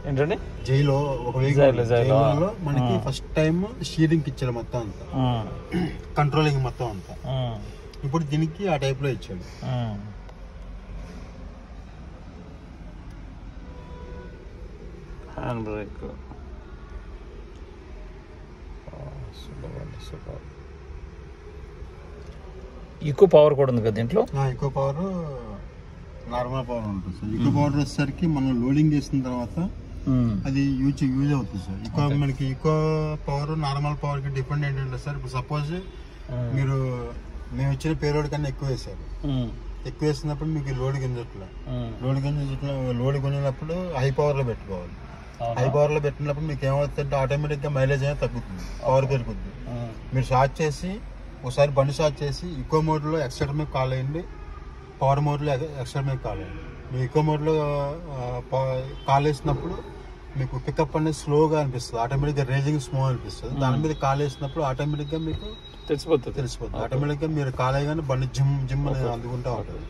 ఏంటండి జైలో ఒక వెహికల్ మనకి ఫస్ట్ టైం స్టీరింగ్ ఇచ్చాడు మొత్తం అంతా, కంట్రోలింగ్ మొత్తం అంతా. ఇప్పుడు దీనికి ఆ టైప్ లో ఇచ్చాడు. Hand brake super. Eco power కూడా ఉంది కదా దీంట్లో. ఈకో పవర్, నార్మల్ పవర్ ఉంటుంది సార్. ఈకో పవర్ వచ్చేసరికి మనం లోడింగ్ చేసిన తర్వాత అది యూజ్ అవుతుంది సార్. మనకి ఈకో పవర్ నార్మల్ పవర్ కి డిఫరెంట్ ఏంటంటే సార్, ఇప్పుడు సపోజ్ మీరు మేము ఇచ్చిన పేరోడ్ కన్నా ఎక్కువ వేసారు, ఎక్కువ వేసినప్పుడు మీకు లోడ్ గింజట్లా, లోడ్ కొనినప్పుడు హై పవర్ లో పెట్టుకోవాలి. హై పవర్ లో పెట్టినప్పుడు మీకు ఏమవుతుందంటే ఆటోమేటిక్ గా మైలేజ్ అనేది తగ్గుతుంది, పవర్ పెరుగుతుంది. మీరు స్టార్ట్ చేసి ఒకసారి బండి స్టార్ట్ చేసి ఈకో మోడ్ లో ఎక్సెటర్ మీద కాల్ అయ్యండి, పవర్ మోడ్ లో ఎక్సెటర్ మీద కాల్ అయ్యండి. మీరు ఈకో మోడ్ లో కాల్ వేసినప్పుడు మీకు పికప్ అనేది స్లోగా అనిపిస్తుంది, ఆటోమేటిక్ గా రేజింగ్ స్లో అనిపిస్తుంది. దాని మీద కాల్ వేసినప్పుడు ఆటోమేటిక్ గా మీకు తెలిసిపోతుంది. ఆటోమేటిక్ గా మీరు కాల్ అయ్యగానే బండి జిమ్ అనేది అందుకుంటా ఉంటుంది.